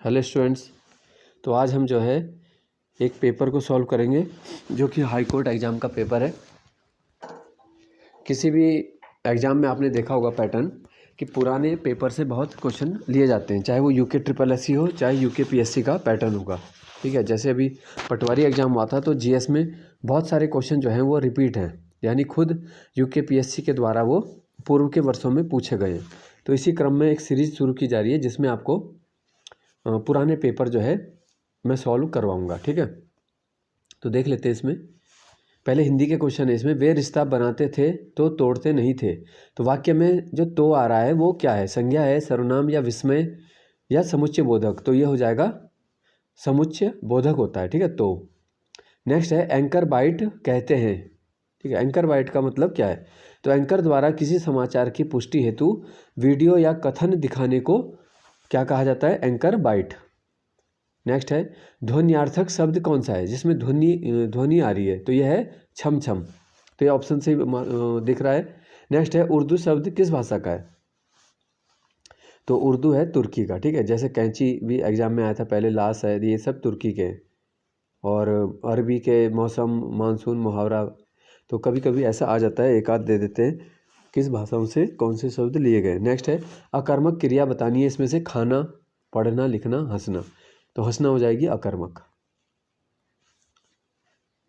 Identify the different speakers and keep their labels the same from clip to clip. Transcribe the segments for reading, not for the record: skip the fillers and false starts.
Speaker 1: Hello students. तो आज हम जो है एक पेपर को सॉल्व करेंगे जो कि हाई कोर्ट एग्ज़ाम का पेपर है। किसी भी एग्ज़ाम में आपने देखा होगा पैटर्न कि पुराने पेपर से बहुत क्वेश्चन लिए जाते हैं, चाहे वो यूके ट्रिपल एस सी हो चाहे यूके पीएससी का पैटर्न होगा। ठीक है, जैसे अभी पटवारी एग्ज़ाम हुआ था तो जीएस में बहुत सारे क्वेश्चन जो हैं वो रिपीट हैं, यानी खुद यूके पीएससी के द्वारा वो पूर्व के वर्षों में पूछे गए। तो इसी क्रम में एक सीरीज़ शुरू की जा रही है जिसमें आपको पुराने पेपर जो है मैं सॉल्व करवाऊंगा। ठीक है, तो देख लेते हैं। इसमें पहले हिंदी के क्वेश्चन है। इसमें वे रिश्ता बनाते थे तो तोड़ते नहीं थे। तो वाक्य में जो तो आ रहा है वो क्या है? संज्ञा है, सर्वनाम या विस्मय या समुच्चय बोधक? तो ये हो जाएगा समुच्चय बोधक होता है। ठीक है, तो नेक्स्ट है एंकर बाइट कहते हैं। ठीक है, एंकर बाइट का मतलब क्या है? तो एंकर द्वारा किसी समाचार की पुष्टि हेतु वीडियो या कथन दिखाने को क्या कहा जाता है? Anchor bite. नेक्स्ट है ध्वन्यार्थक शब्द कौन सा है जिसमें ध्वनि आ रही है? तो यह है छम छम। तो ये ऑप्शन से दिख रहा है। नेक्स्ट है उर्दू शब्द किस भाषा का है? तो उर्दू है तुर्की का। ठीक है, जैसे कैंची भी एग्जाम में आया था पहले, लाश है, ये सब तुर्की के हैं। और अरबी के मौसम, मानसून, मुहावरा, तो कभी कभी ऐसा आ जाता है, एक आध दे देते हैं किस भाषाओं से कौन से शब्द लिए गए। नेक्स्ट है अकर्मक क्रिया बतानी है इसमें से। खाना, पढ़ना, लिखना, हंसना। तो हंसना हो जाएगी अकर्मक।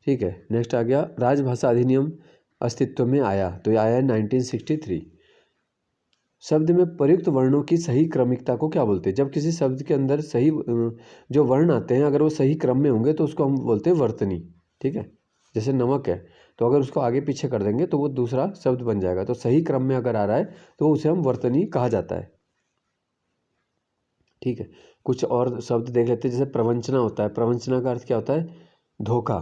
Speaker 1: ठीक है, नेक्स्ट आ गया राजभाषा अधिनियम अस्तित्व में आया। तो ये आया है 1963। शब्द में प्रयुक्त वर्णों की सही क्रमिकता को क्या बोलते हैं? जब किसी शब्द के अंदर सही जो वर्ण आते हैं अगर वो सही क्रम में होंगे तो उसको हम बोलते हैं वर्तनी। ठीक है, जैसे नमक है तो अगर उसको आगे पीछे कर देंगे तो वो दूसरा शब्द बन जाएगा। तो सही क्रम में अगर आ रहा है तो उसे हम वर्तनी कहा जाता है। ठीक है, कुछ और शब्द देख लेते हैं। जैसे प्रवंचना होता है। प्रवंचना का अर्थ क्या होता है? धोखा।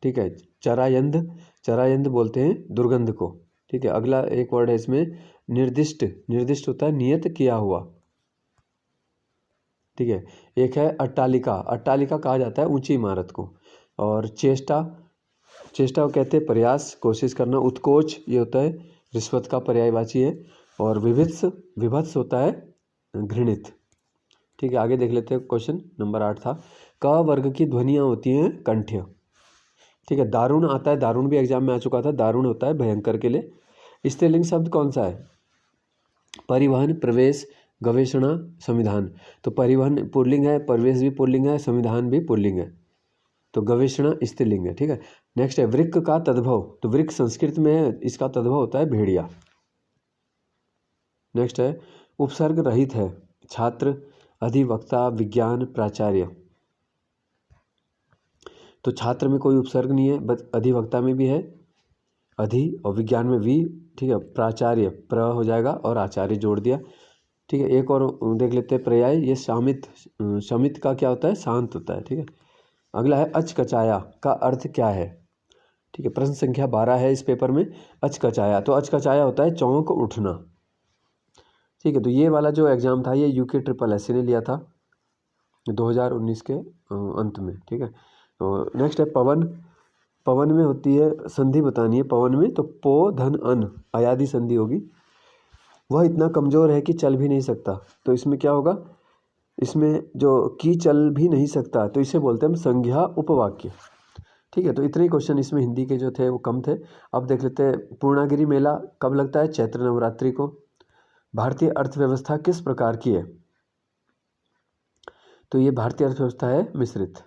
Speaker 1: ठीक है, चरायंध, चरायंध बोलते हैं दुर्गंध को। ठीक है, अगला एक वर्ड है इसमें निर्दिष्ट। निर्दिष्ट होता है नियत किया हुआ। ठीक है, एक है अट्टालिका। अट्टालिका कहा जाता है ऊंची इमारत को। और चेष्टा, चेष्टा को कहते हैं प्रयास, कोशिश करना। उत्कोच ये होता है रिश्वत का पर्यायवाची है। और विभत्स, विभत्स होता है घृणित। ठीक है, आगे देख लेते हैं। क्वेश्चन नंबर 8 था क वर्ग की ध्वनियाँ होती हैं कंठ्य। ठीक है, दारुण आता है, दारुण भी एग्जाम में आ चुका था। दारुण होता है भयंकर के लिए। स्त्रीलिंग शब्द कौन सा है? परिवहन, प्रवेश, गवेषणा, संविधान। तो परिवहन पुल्लिंग है, प्रवेश भी पुल्लिंग है, संविधान भी पुल्लिंग है। तो गवेषणा स्त्रीलिंग है। ठीक है, नेक्स्ट है वृक्क का तद्भव। तो वृक्क संस्कृत में है, इसका तद्भव होता है भेड़िया। नेक्स्ट है उपसर्ग रहित है। छात्र, अधिवक्ता, विज्ञान, प्राचार्य। तो छात्र में कोई उपसर्ग नहीं है, बस अधिवक्ता में भी है अधि और विज्ञान में वी। ठीक है, प्राचार्य प्र हो जाएगा और आचार्य जोड़ दिया। ठीक है, एक और देख लेते हैं पर्याय। ये शामित, शमित का क्या होता है? शांत होता है। ठीक है, अगला है अचकचाया का अर्थ क्या है? ठीक है, प्रश्न संख्या 12 है इस पेपर में। अचकचाया, तो अचकचाया होता है चौंक उठना। ठीक है, तो ये वाला जो एग्जाम था ये यूके ट्रिपल एस सी ने लिया था 2019 के अंत में। ठीक है, तो नेक्स्ट है पवन। पवन में होती है संधि बतानी है। पवन में तो पो धन अन अयादि संधि होगी। वह इतना कमज़ोर है कि चल भी नहीं सकता। तो इसमें क्या होगा? इसमें जो कि चल भी नहीं सकता तो इसे बोलते हैं हम संज्ञा उपवाक्य। ठीक है, तो इतने क्वेश्चन इसमें हिंदी के जो थे वो कम थे। अब देख लेते हैं पूर्णागिरि मेला कब लगता है? चैत्र नवरात्रि को। भारतीय अर्थव्यवस्था किस प्रकार की है? तो ये भारतीय अर्थव्यवस्था है मिश्रित।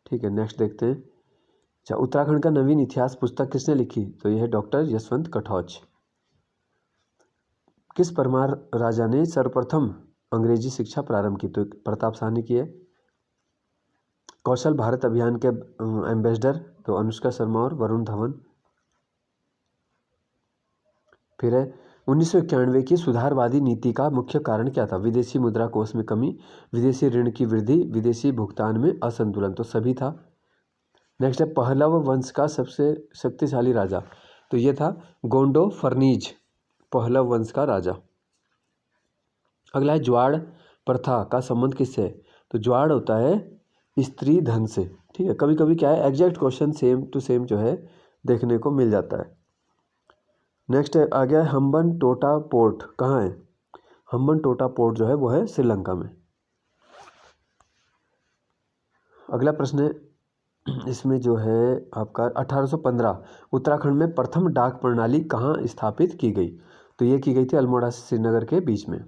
Speaker 1: ठीक है, नेक्स्ट देखते हैं। अच्छा, उत्तराखंड का नवीन इतिहास पुस्तक किसने लिखी? तो यह है डॉक्टर यशवंत कटौच। किस परमार राजा ने सर्वप्रथम अंग्रेजी शिक्षा प्रारंभ की? तो प्रताप शाह ने की है। कौशल भारत अभियान के एम्बेसडर तो अनुष्का शर्मा और वरुण धवन। फिर है 1991 की सुधारवादी नीति का मुख्य कारण क्या था? विदेशी मुद्रा कोष में कमी, विदेशी ऋण की वृद्धि, विदेशी भुगतान में असंतुलन। तो सभी था। नेक्स्ट है पहलव वंश का सबसे शक्तिशाली राजा। तो ये था गोंडो फर्नीज, पहलव वंश का राजा। अगला है ज्वाड़ प्रथा का संबंध किससे है? तो ज्वाड़ होता है स्त्री धन से। ठीक है, कभी कभी क्या है exact question same to same जो है देखने को मिल जाता है। नेक्स्ट आ गया हम्बन टोटा पोर्ट कहाँ है? हम्बनटोटा पोर्ट जो है वो है श्रीलंका में। अगला प्रश्न है इसमें जो है आपका 1815 उत्तराखंड में प्रथम डाक प्रणाली कहाँ स्थापित की गई? तो ये की गई थी अल्मोड़ा से श्रीनगर के बीच में।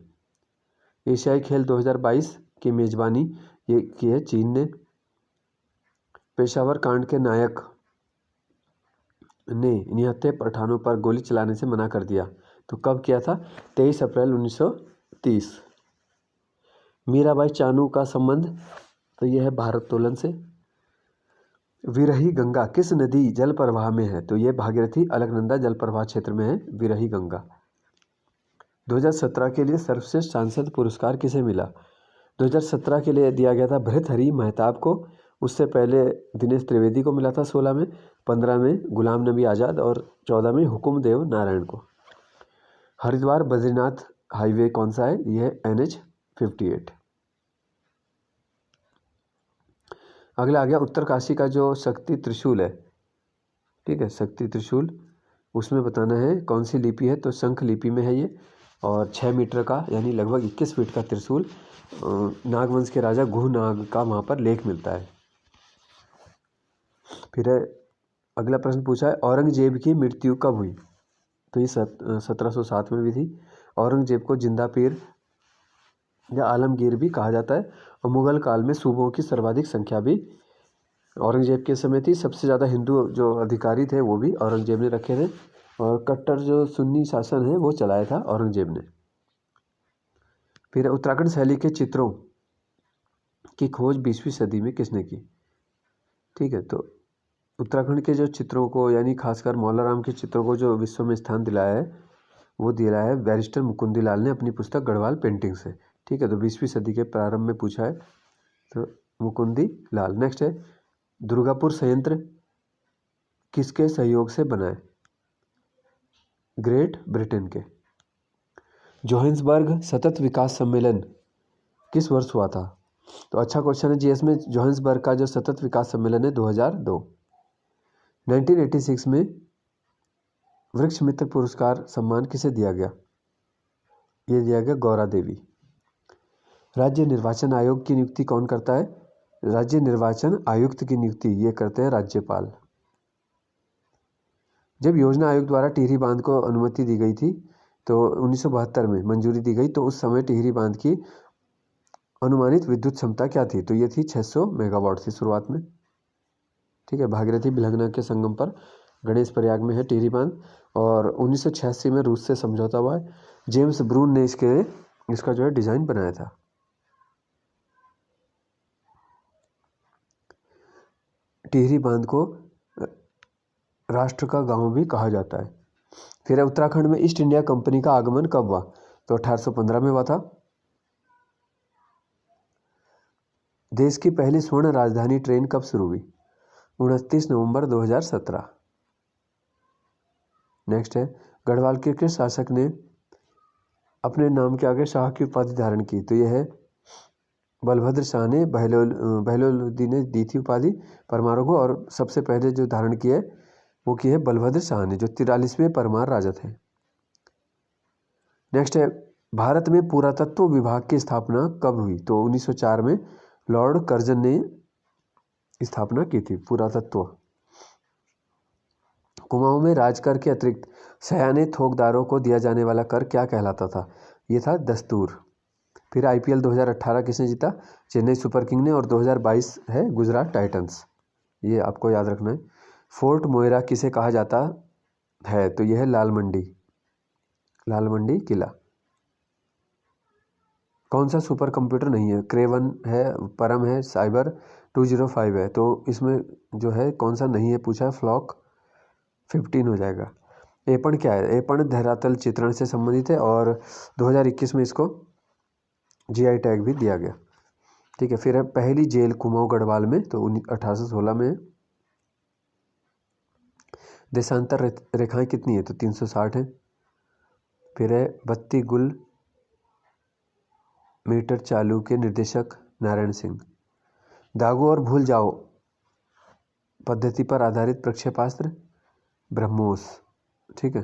Speaker 1: एशियाई खेल 2022 की मेजबानी ये की है चीन ने। पेशावर कांड के नायक ने निहत्थे पठानों पर गोली चलाने से मना कर दिया, तो कब किया था? 23 अप्रैल 1930। मीराबाई चानू का संबंध, तो यह है भारोत्तोलन से। विरही गंगा किस नदी जल प्रवाह में है? तो यह भागीरथी अलकनंदा जल प्रवाह क्षेत्र में है विरही गंगा। 2017 के लिए सर्वश्रेष्ठ सांसद पुरस्कार किसे मिला? 2017 के लिए दिया गया था भर्तृहरि महताब को। उससे पहले दिनेश त्रिवेदी को मिला था 16 में, 15 में गुलाम नबी आज़ाद और 14 में हुकुमदेव नारायण को। हरिद्वार बद्रीनाथ हाईवे कौन सा है? यह है NH-58। अगला आ गया उत्तरकाशी का जो शक्ति त्रिशूल है, ठीक है, शक्ति त्रिशूल, उसमें बताना है कौन सी लिपि है? तो शंख लिपि में है ये, और 6 मीटर का यानी लगभग 21 फीट का त्रिशूल नागवंश के राजा गुह नाग का वहाँ पर लेख मिलता है। फिर अगला प्रश्न पूछा है औरंगजेब की मृत्यु कब हुई? तो ये 1707 में भी थी। औरंगजेब को जिंदा पीर या आलमगीर भी कहा जाता है। और मुगल काल में सूबों की सर्वाधिक संख्या भी औरंगजेब के समय थी। सबसे ज़्यादा हिंदू जो अधिकारी थे वो भी औरंगजेब ने रखे थे, और कट्टर जो सुन्नी शासन है वो चलाया था औरंगजेब ने। फिर उत्तराखंड शैली के चित्रों की खोज 20वीं सदी में किसने की? ठीक है, तो उत्तराखंड के जो चित्रों को यानी खासकर मौलाराम के चित्रों को जो विश्व में स्थान दिलाया है वो दिलाया है बैरिस्टर मुकुंदीलाल ने अपनी पुस्तक गढ़वाल पेंटिंग से। ठीक है, तो 20वीं सदी के प्रारंभ में पूछा है, तो मुकुंदीलाल। नेक्स्ट है दुर्गापुर संयंत्र किसके सहयोग से बना है? ग्रेट ब्रिटेन के। जोहान्सबर्ग सतत विकास सम्मेलन किस वर्ष हुआ था? तो अच्छा क्वेश्चन है जीएस में। जोहान्सबर्ग का जो सतत विकास सम्मेलन है 2002। 1986 में वृक्ष मित्र पुरस्कार सम्मान किसे दिया गया? ये दिया गया गौरा देवी। राज्य निर्वाचन आयोग की नियुक्ति कौन करता है? राज्य निर्वाचन आयुक्त की नियुक्ति ये करते हैं राज्यपाल। जब योजना आयोग द्वारा टिहरी बांध को अनुमति दी गई थी तो 1972 में मंजूरी दी गई, तो उस समय टिहरी बांध की अनुमानित विद्युत क्षमता क्या थी? तो ये थी 600 मेगावाट थी शुरुआत में। ठीक है, भागीरथी भिलंगना के संगम पर गणेश प्रयाग में है टिहरी बांध, और 1986 में रूस से समझौता हुआ है। जेम्स ब्रून ने इसका जो है डिजाइन बनाया था। टिहरी बांध को राष्ट्र का गांव भी कहा जाता है। फिर उत्तराखंड में ईस्ट इंडिया कंपनी का आगमन कब हुआ? तो 1815 में हुआ था। देश की पहली स्वर्ण राजधानी ट्रेन कब शुरू हुई? 29 नवंबर 2017। नेक्स्ट है गढ़वाल के किस शासक ने अपने नाम के आगे शाह की उपाधि धारण की? तो यह है बलभद्र शाह ने बहलोलुद्दीन ने दी थी उपाधि परमारों को, और सबसे पहले जो धारण की है वो की है बलभद्र शाह ने, जो 43वें परमार राजा थे। नेक्स्ट है भारत में पुरातत्व विभाग की स्थापना कब हुई? तो 1904 में लॉर्ड कर्जन ने स्थापना की थी पुरातत्व। कुमाऊं में राजकर के अतिरिक्त सयाने थोकदारों को दिया जाने वाला कर क्या कहलाता था? ये था दस्तूर। फिर IPL 2018 किसने जीता? चेन्नई सुपर किंग ने, और 2022 है गुजरात टाइटंस। ये आपको याद रखना है। फोर्ट मोइरा किसे कहा जाता है? तो यह है लाल मंडी किला। कौन सा सुपर कंप्यूटर नहीं है? क्रेवन है, परम है, साइबर 205 है। तो इसमें जो है कौन सा नहीं है पूछा है? फ्लॉक 15 हो जाएगा। एपण क्या है? एपण धरातल चित्रण से संबंधित है, और 2021 में इसको GI टैग भी दिया गया। ठीक है, फिर है पहली जेल कुमाऊं गढ़वाल में, तो 1816 में। देशांतर रेखाएं कितनी है? तो 360 है। फिर है 32 गुल मीटर चालू के निर्देशक नारायण सिंह। दागो और भूल जाओ पद्धति पर आधारित प्रक्षेपास्त्र ब्रह्मोस। ठीक है,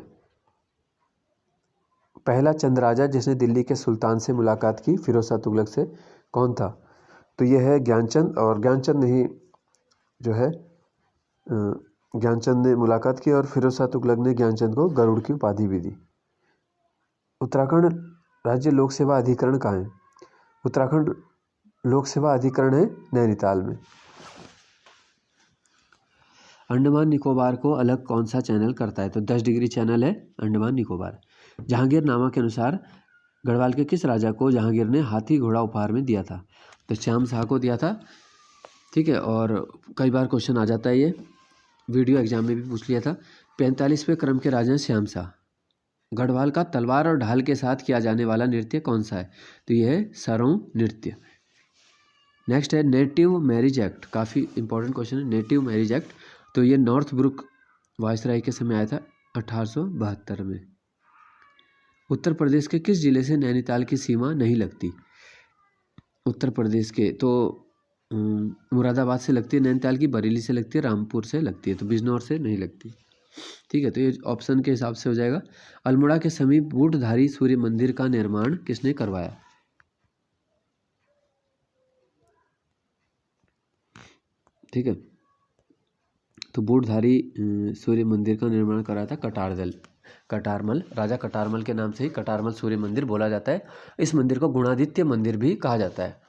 Speaker 1: पहला चंद राजा जिसने दिल्ली के सुल्तान से मुलाकात की फिरोज शाह तुगलक से, कौन था? तो ये है ज्ञानचंद, और ज्ञानचंद ने ही जो है ज्ञानचंद ने मुलाकात की और फिरोज शाह तुगलक ने ज्ञानचंद को गरुड़ की उपाधि भी दी। उत्तराखंड राज्य लोक सेवा अधिकरण कहाँ है? उत्तराखंड लोक सेवा अधिकरण है नैनीताल में। अंडमान निकोबार को अलग कौन सा चैनल करता है? तो 10 डिग्री चैनल है अंडमान निकोबार। जहांगीरनामा के अनुसार गढ़वाल के किस राजा को जहांगीर ने हाथी घोड़ा उपहार में दिया था? तो श्याम शाह को दिया था। ठीक है, और कई बार क्वेश्चन आ जाता है, ये वीडियो एग्जाम में भी पूछ लिया था। 45वें क्रम के राजा श्याम शाह। गढ़वाल का तलवार और ढाल के साथ किया जाने वाला नृत्य कौन सा है? तो यह है सरों नृत्य। नेक्स्ट है नेटिव मैरिज एक्ट, काफ़ी इंपॉर्टेंट क्वेश्चन है। नेटिव मैरिज एक्ट, तो ये नॉर्थ ब्रुक वायसराय के समय आया था 1872 में। उत्तर प्रदेश के किस जिले से नैनीताल की सीमा नहीं लगती? उत्तर प्रदेश के तो मुरादाबाद से लगती है नैनीताल की, बरेली से लगती है, रामपुर से लगती है, तो बिजनौर से नहीं लगती। ठीक है, तो ये ऑप्शन के हिसाब से हो जाएगा। अल्मोड़ा के समीप बूटधारी सूर्य मंदिर का निर्माण किसने करवाया? ठीक है, तो बूटधारी सूर्य मंदिर का निर्माण कराया था कटारमल, राजा कटारमल के नाम से ही कटारमल सूर्य मंदिर बोला जाता है। इस मंदिर को गुणादित्य मंदिर भी कहा जाता है।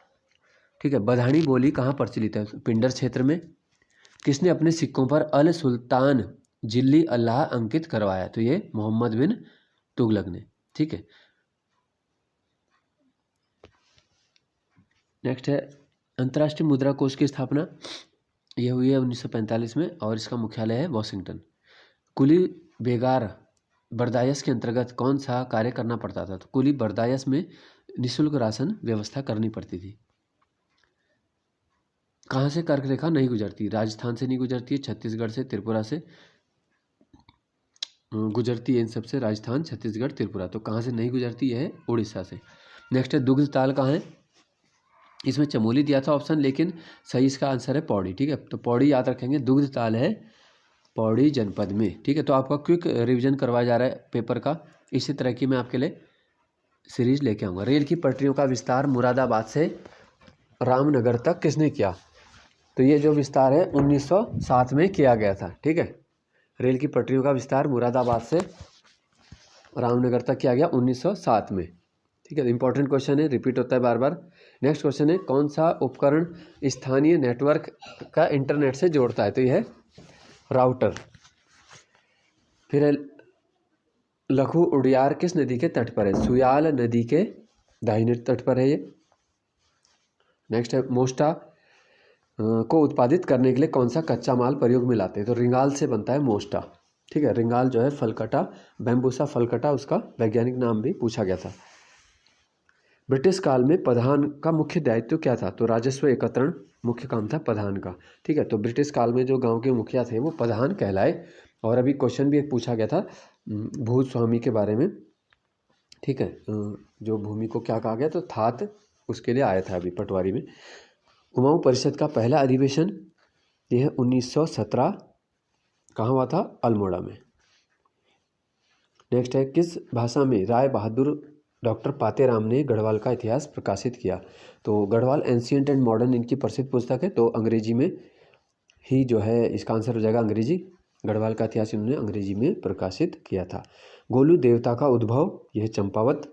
Speaker 1: ठीक है, बधानी बोली कहाँ प्रचलित है? पिंडर क्षेत्र में। किसने अपने सिक्कों पर अल सुल्तान जिल्ली अल्लाह अंकित करवाया? तो ये मोहम्मद बिन तुगलक ने। ठीक है, नेक्स्ट है अंतर्राष्ट्रीय मुद्रा कोष की स्थापना, यह हुई है 1945 में और इसका मुख्यालय है वॉशिंगटन। कुली बेगार बर्दायस के अंतर्गत कौन सा कार्य करना पड़ता था? तो कुली बर्दायस में निःशुल्क राशन व्यवस्था करनी पड़ती थी। कहाँ से कर्क रेखा नहीं गुजरती? राजस्थान से नहीं गुजरती है, छत्तीसगढ़ से, त्रिपुरा से गुजरती है, इन सबसे राजस्थान, छत्तीसगढ़, त्रिपुरा। तो कहाँ से नहीं गुजरती है? उड़ीसा से। नेक्स्ट है दुग्ध ताल कहाँ है? इसमें चमोली दिया था ऑप्शन, लेकिन सही इसका आंसर है पौड़ी। ठीक है, तो पौड़ी याद रखेंगे, दुग्ध ताल है पौड़ी जनपद में। ठीक है, तो आपका क्विक रिवीजन करवाया जा रहा है पेपर का। इसी तरह की मैं आपके लिए सीरीज लेके आऊँगा। रेल की पटरियों का विस्तार मुरादाबाद से रामनगर तक किसने किया? तो ये जो विस्तार है 1907 में किया गया था। ठीक है, रेल की पटरियों का विस्तार मुरादाबाद से रामनगर तक किया गया 1907 में। ठीक है, इंपॉर्टेंट क्वेश्चन है, रिपीट होता है बार बार। नेक्स्ट क्वेश्चन है कौन सा उपकरण स्थानीय नेटवर्क का इंटरनेट से जोड़ता है? तो यह है राउटर। फिर है लखू उडियार किस नदी के तट पर है? सुयाल नदी के दाहिने तट पर है ये। नेक्स्ट है मोस्टा को उत्पादित करने के लिए कौन सा कच्चा माल प्रयोग में लाते हैं? तो रिंगाल से बनता है मोस्टा। ठीक है, रिंगाल जो है फलकटा, बैम्बूसा फलकटा, उसका वैज्ञानिक नाम भी पूछा गया था। ब्रिटिश काल में प्रधान का मुख्य दायित्व क्या था? तो राजस्व एकत्रण मुख्य काम था प्रधान का। ठीक है, तो ब्रिटिश काल में जो गांव के मुखिया थे वो प्रधान कहलाए। और अभी क्वेश्चन भी एक पूछा गया था भूस्वामी के बारे में। ठीक है, जो भूमि को क्या कहा गया? तो थात, उसके लिए आया था अभी पटवारी में। कुमाऊं परिषद का पहला अधिवेशन यह 1917 कहाँ हुआ था? अल्मोड़ा में। नेक्स्ट है किस भाषा में राय बहादुर डॉक्टर पातेराम ने गढ़वाल का इतिहास प्रकाशित किया? तो गढ़वाल एंशिएंट एंड मॉडर्न इनकी प्रसिद्ध पुस्तक है, तो अंग्रेजी में ही जो है इसका आंसर हो जाएगा अंग्रेजी। गढ़वाल का इतिहास इन्होंने अंग्रेजी में प्रकाशित किया था। गोलू देवता का उद्भव यह चंपावत।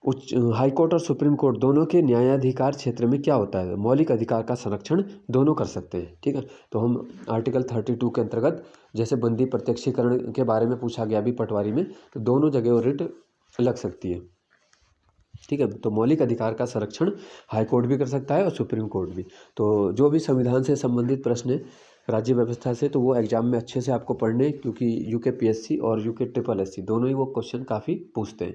Speaker 1: उच्च हाईकोर्ट और सुप्रीम कोर्ट दोनों के न्यायाधिकार क्षेत्र में क्या होता है? मौलिक अधिकार का संरक्षण दोनों कर सकते हैं। ठीक है, तो हम आर्टिकल 32 के अंतर्गत, जैसे बंदी प्रत्यक्षीकरण के बारे में पूछा गया अभी पटवारी में, तो दोनों जगह वो रिट लग सकती है। ठीक है, तो मौलिक अधिकार का संरक्षण हाईकोर्ट भी कर सकता है और सुप्रीम कोर्ट भी। तो जो भी संविधान से संबंधित प्रश्न है राज्य व्यवस्था से, तो वो एग्जाम में अच्छे से आपको पढ़ने, क्योंकि यूकेपीएससी और यूके दोनों ही वो क्वेश्चन काफ़ी पूछते हैं।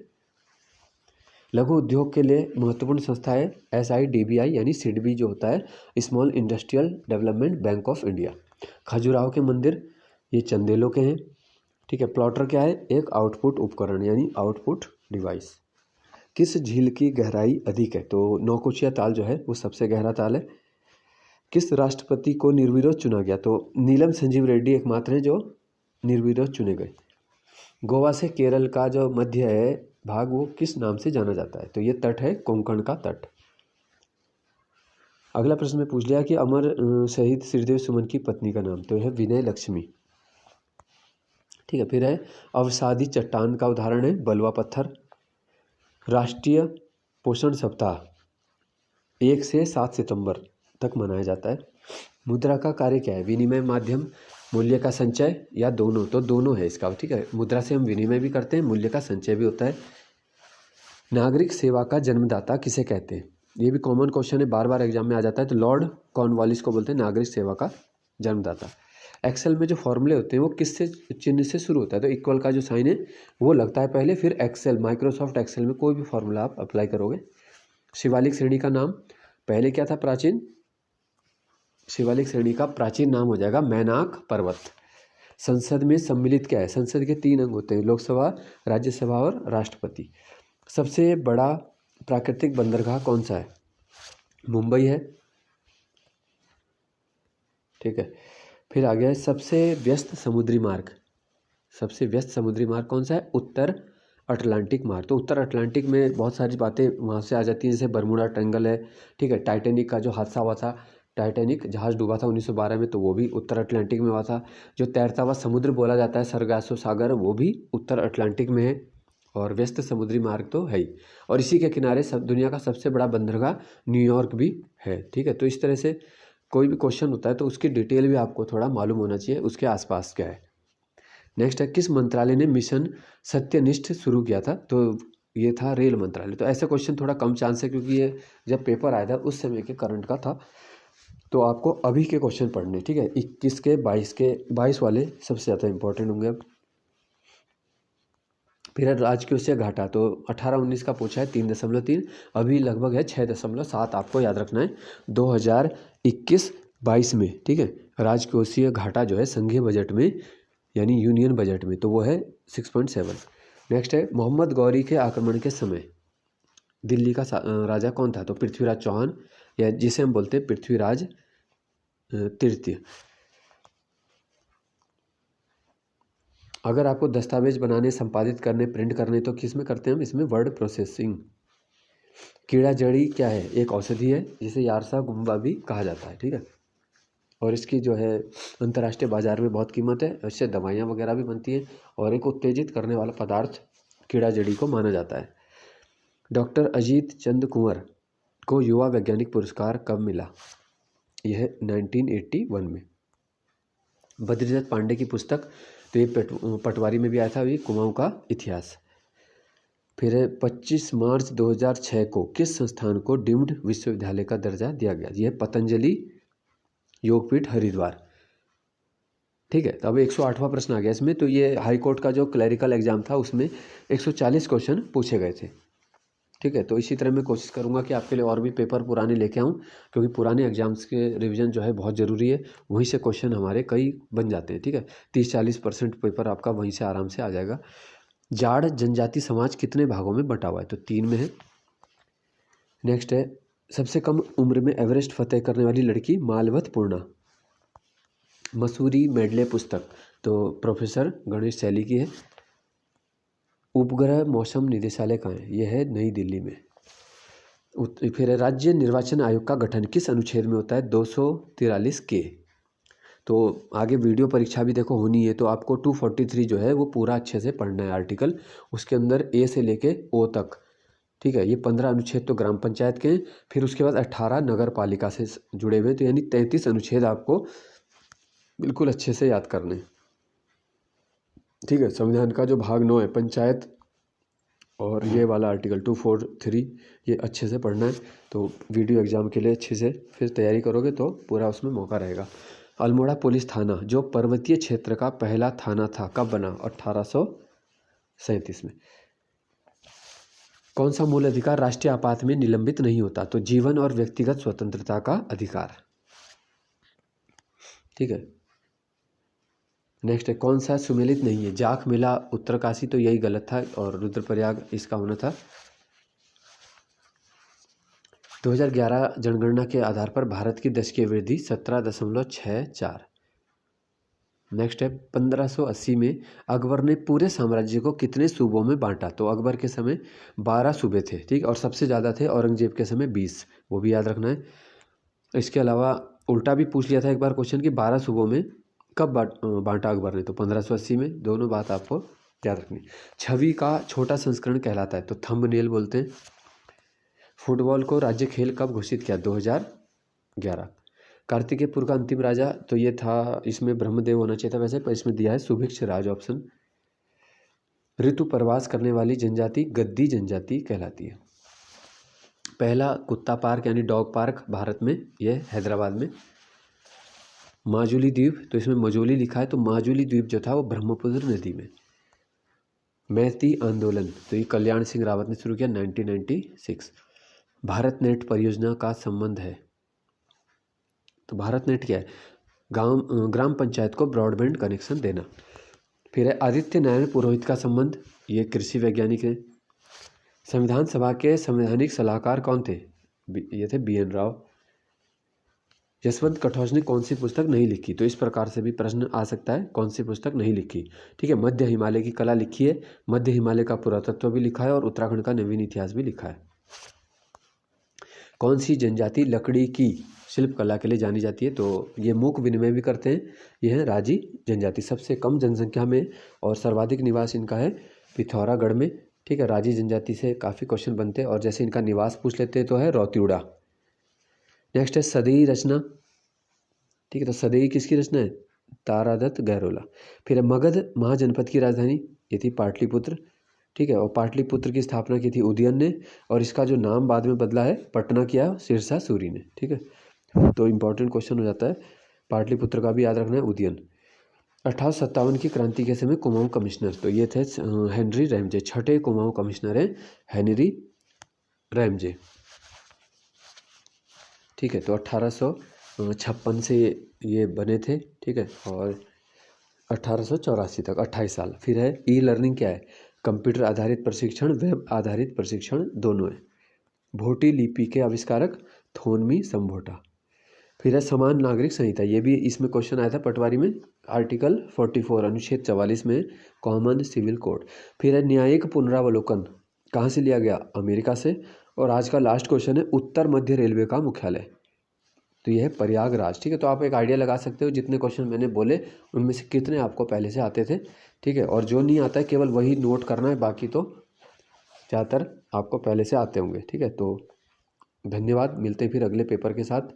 Speaker 1: लघु उद्योग के लिए महत्वपूर्ण संस्था है SIDBI यानी सिडबी जो होता है, small industrial development bank of India. Khajuraho के मंदिर ये चंदेलों के हैं। ठीक है, प्लॉटर क्या है? एक आउटपुट उपकरण यानी आउटपुट डिवाइस। किस झील की गहराई अधिक है? तो नौकुचिया ताल जो है वो सबसे गहरा ताल है। किस राष्ट्रपति को निर्विरोध चुना गया? तो नीलम संजीव रेड्डी एकमात्र हैं जो निर्विरोध चुने गए। गोवा से केरल का जो मध्य है भाग वो किस नाम से जाना जाता है? तो ये तट है कोंकण का तट। अगला प्रश्न में पूछ लिया कि अमर शहीद श्रीदेव सुमन की पत्नी का नाम, तो यह विनय लक्ष्मी। ठीक है, फिर है अवसादी चट्टान का उदाहरण है बलुआ पत्थर। राष्ट्रीय पोषण सप्ताह 1 से 7 सितंबर तक मनाया जाता है। मुद्रा का कार्य क्या है? विनिमय माध्यम, मूल्य का संचय या दोनों? तो दोनों है इसका। ठीक है, मुद्रा से हम विनिमय भी करते हैं, मूल्य का संचय भी होता है। नागरिक सेवा का जन्मदाता किसे कहते हैं? ये भी कॉमन क्वेश्चन है, बार बार एग्जाम में आ जाता है। तो लॉर्ड कॉर्नवालिस को बोलते हैं नागरिक सेवा का जन्मदाता। एक्सेल में जो फॉर्मूले होते हैं वो किससे चिन्ह से शुरू होता है? तो इक्वल का जो साइन है वो लगता है पहले, फिर एक्सेल, माइक्रोसॉफ्ट एक्सेल में कोई भी फॉर्मूला आप अप्लाई करोगे। शिवालिक श्रेणी का नाम पहले क्या था? प्राचीन शिवालिक श्रेणी का प्राचीन नाम हो जाएगा मैनाक पर्वत। संसद में सम्मिलित क्या है? संसद के 3 अंग होते हैं, लोकसभा, राज्यसभा और राष्ट्रपति। सबसे बड़ा प्राकृतिक बंदरगाह कौन सा है? मुंबई है। ठीक है, फिर आ गया है सबसे व्यस्त समुद्री मार्ग। सबसे व्यस्त समुद्री मार्ग कौन सा है? उत्तर अटलांटिक मार्ग। तो उत्तर अटलांटिक में बहुत सारी बातें वहाँ से आ जाती हैं, जैसे बर्मुडा ट्रायंगल है। ठीक है, टाइटैनिक का जो हादसा हुआ था, टाइटैनिक जहाज़ डूबा था 1912 में, तो वो भी उत्तर अटलांटिक में हुआ था। जो तैरता हुआ समुद्र बोला जाता है सरगासो सागर, वो भी उत्तर अटलांटिक में है। और व्यस्त समुद्री मार्ग तो है ही। और इसी के किनारे सब दुनिया का सबसे बड़ा बंदरगाह न्यूयॉर्क भी है। ठीक है, तो इस तरह से कोई भी क्वेश्चन होता है तो उसकी डिटेल भी आपको थोड़ा मालूम होना चाहिए, उसके आसपास क्या है। नेक्स्ट है किस मंत्रालय ने मिशन सत्यनिष्ठ शुरू किया था? तो ये था रेल मंत्रालय। तो ऐसे क्वेश्चन थोड़ा कम चांस है, क्योंकि ये जब पेपर आया था उस समय के करंट का था। तो आपको अभी के क्वेश्चन पढ़ने, ठीक है, 21 के 22 वाले सबसे ज़्यादा इंपॉर्टेंट होंगे अब। फिर है राजकोषीय घाटा, तो 18-19 का पूछा है 3.3, अभी लगभग है 6.7। आपको याद रखना है 2021-22 में। ठीक है, राजकोषीय घाटा जो है संघीय बजट में यानी यूनियन बजट में, तो वो है 6.7। नेक्स्ट है मोहम्मद गौरी के आक्रमण के समय दिल्ली का राजा कौन था? तो पृथ्वीराज चौहान, या जिसे हम बोलते हैं पृथ्वीराज तृतीय। अगर आपको दस्तावेज बनाने, संपादित करने, प्रिंट करने, तो किस में करते हैं हम? इसमें वर्ड प्रोसेसिंग। कीड़ा जड़ी क्या है? एक औषधि है जिसे यारसा गुम्बा भी कहा जाता है। ठीक है, और इसकी जो है अंतर्राष्ट्रीय बाजार में बहुत कीमत है। इससे दवाइयाँ वगैरह भी बनती हैं और एक उत्तेजित करने वाला पदार्थ कीड़ा जड़ी को माना जाता है। डॉक्टर अजीत चंद कुंवर को युवा वैज्ञानिक पुरस्कार कब मिला? यह 1981 में। बद्रीदत्त पांडे की पुस्तक, तो ये पटवारी में भी आया था, ये कुमाऊँ का इतिहास। फिर है 25 मार्च 2006 को किस संस्थान को डीम्ड विश्वविद्यालय का दर्जा दिया गया? यह पतंजलि योगपीठ हरिद्वार। ठीक है, तो अब 108वां प्रश्न आ गया इसमें। तो ये हाई कोर्ट का जो क्लरिकल एग्जाम था उसमें 140 क्वेश्चन पूछे गए थे। ठीक है, तो इसी तरह मैं कोशिश करूंगा कि आपके लिए और भी पेपर पुराने लेके आऊं, क्योंकि पुराने एग्जाम्स के रिवीजन जो है बहुत ज़रूरी है। वहीं से क्वेश्चन हमारे कई बन जाते हैं। ठीक है, 30-40% पेपर आपका वहीं से आराम से आ जाएगा। जाट जनजाति समाज कितने भागों में बटा हुआ है? तो 3 में है। नेक्स्ट है सबसे कम उम्र में एवरेस्ट फतेह करने वाली लड़की मालवत पूर्णा। मसूरी मेडले पुस्तक, तो प्रोफेसर गणेश सैली की है। उपग्रह मौसम निदेशालय कहाँ है? यह है नई दिल्ली में। फिर राज्य निर्वाचन आयोग का गठन किस अनुच्छेद में होता है? 243 के। तो आगे वीडियो परीक्षा भी देखो होनी है, तो आपको 243 जो है वो पूरा अच्छे से पढ़ना है आर्टिकल। उसके अंदर ए से लेके ओ तक। ठीक है, ये 15 अनुच्छेद तो ग्राम पंचायत के हैं, फिर उसके बाद 18 नगर पालिका से जुड़े हुए, तो यानी 33 अनुच्छेद आपको बिल्कुल अच्छे से याद करने। ठीक है, संविधान का जो भाग 9 है पंचायत, और ये वाला आर्टिकल 243 ये अच्छे से पढ़ना है। तो वीडियो एग्जाम के लिए अच्छे से फिर तैयारी करोगे तो पूरा उसमें मौका रहेगा। अल्मोड़ा पुलिस थाना जो पर्वतीय क्षेत्र का पहला थाना था कब बना? 1837 में। कौन सा मूल अधिकार राष्ट्रीय आपात में निलंबित नहीं होता? तो जीवन और व्यक्तिगत स्वतंत्रता का अधिकार। ठीक है, नेक्स्ट है कौन सा सुमेलित नहीं है? जाख मेला उत्तरकाशी, तो यही गलत था, और रुद्रप्रयाग इसका होना था। 2011 जनगणना के आधार पर भारत की दशकीय वृद्धि 17.64। नेक्स्ट है 1580 में अकबर ने पूरे साम्राज्य को कितने सूबों में बांटा? तो अकबर के समय 12 सूबे थे, ठीक, और सबसे ज़्यादा थे औरंगजेब के समय 20, वो भी याद रखना है। इसके अलावा उल्टा भी पूछ लिया था एक बार क्वेश्चन कि 12 सूबों में कब बांटा अकबर ने? तो 1580 में। दोनों बात आपको याद रखनी। छवि का छोटा संस्करण कहलाता है तो थंबनेल बोलते हैं। फुटबॉल को राज्य खेल कब घोषित किया? 2011। कार्तिकेयपुर का अंतिम राजा, तो ये था, इसमें ब्रह्मदेव होना चाहिए था वैसे, पर इसमें दिया है सुभिक्ष राज ऑप्शन। ऋतु प्रवास करने वाली जनजाति गद्दी जनजाति कहलाती है। पहला कुत्ता पार्क यानी डॉग पार्क भारत में, यह हैदराबाद में। माजुली द्वीप, तो इसमें मजोली लिखा है, तो माजुली द्वीप जो था वो ब्रह्मपुत्र नदी में। मैती आंदोलन, तो ये कल्याण सिंह रावत ने शुरू किया 1996। भारत नेट परियोजना का संबंध है, तो भारत नेट क्या है? ग्राम पंचायत को ब्रॉडबैंड कनेक्शन देना। फिर है आदित्य नारायण पुरोहित का संबंध, ये कृषि वैज्ञानिक हैं। संविधान सभा के संवैधानिक सलाहकार कौन थे? ये थे BN राव। यशवंत कटोच ने कौन सी पुस्तक नहीं लिखी? तो इस प्रकार से भी प्रश्न आ सकता है, कौन सी पुस्तक नहीं लिखी, ठीक है। मध्य हिमालय की कला लिखी है, मध्य हिमालय का पुरातत्व भी लिखा है और उत्तराखंड का नवीन इतिहास भी लिखा है। कौन सी जनजाति लकड़ी की शिल्प कला के लिए जानी जाती है? तो ये मूक विनिमय भी करते हैं, ये है राजी जनजाति, सबसे कम जनसंख्या में और सर्वाधिक निवास इनका है पिथौरागढ़ में, ठीक है। राजी जनजाति से काफ़ी क्वेश्चन बनते हैं और जैसे इनका निवास पूछ लेते हैं तो है रौतिउड़ा। नेक्स्ट है सदैई रचना, ठीक है, तो सदैई किसकी रचना है? तारादत्त गैरोला। फिर है मगध महाजनपद की राजधानी, ये थी पाटलिपुत्र, ठीक है, और पाटलिपुत्र की स्थापना की थी उदयन ने, और इसका जो नाम बाद में बदला है पटना किया सिरसा सूरी ने, ठीक है। तो इम्पोर्टेंट क्वेश्चन हो जाता है, पाटलिपुत्र का भी याद रखना है, उदयन। 1857 की क्रांति के समय कुमाऊं कमिश्नर, तो ये थे हेनरी रैमजे, छठे कुमाऊं कमिश्नर हैं हेनरी रैमजे, ठीक है। तो 1856 से ये बने थे, ठीक है, और 1884 तक 28 साल। फिर है ई लर्निंग क्या है? कंप्यूटर आधारित प्रशिक्षण, वेब आधारित प्रशिक्षण दोनों है। भोटी लिपि के आविष्कारक थोनमी संभोटा। फिर है समान नागरिक संहिता, ये भी इसमें क्वेश्चन आया था पटवारी में, आर्टिकल 44 अनुच्छेद 44 में कॉमन सिविल कोड। फिर है न्यायिक पुनरावलोकन, कहाँ से लिया गया? अमेरिका से। और आज का लास्ट क्वेश्चन है उत्तर मध्य रेलवे का मुख्यालय, तो यह है प्रयागराज, ठीक है। तो आप एक आइडिया लगा सकते हो जितने क्वेश्चन मैंने बोले उनमें से कितने आपको पहले से आते थे, ठीक है, और जो नहीं आता है केवल वही नोट करना है, बाकी तो ज़्यादातर आपको पहले से आते होंगे, ठीक है। तो धन्यवाद, मिलते हैं फिर अगले पेपर के साथ।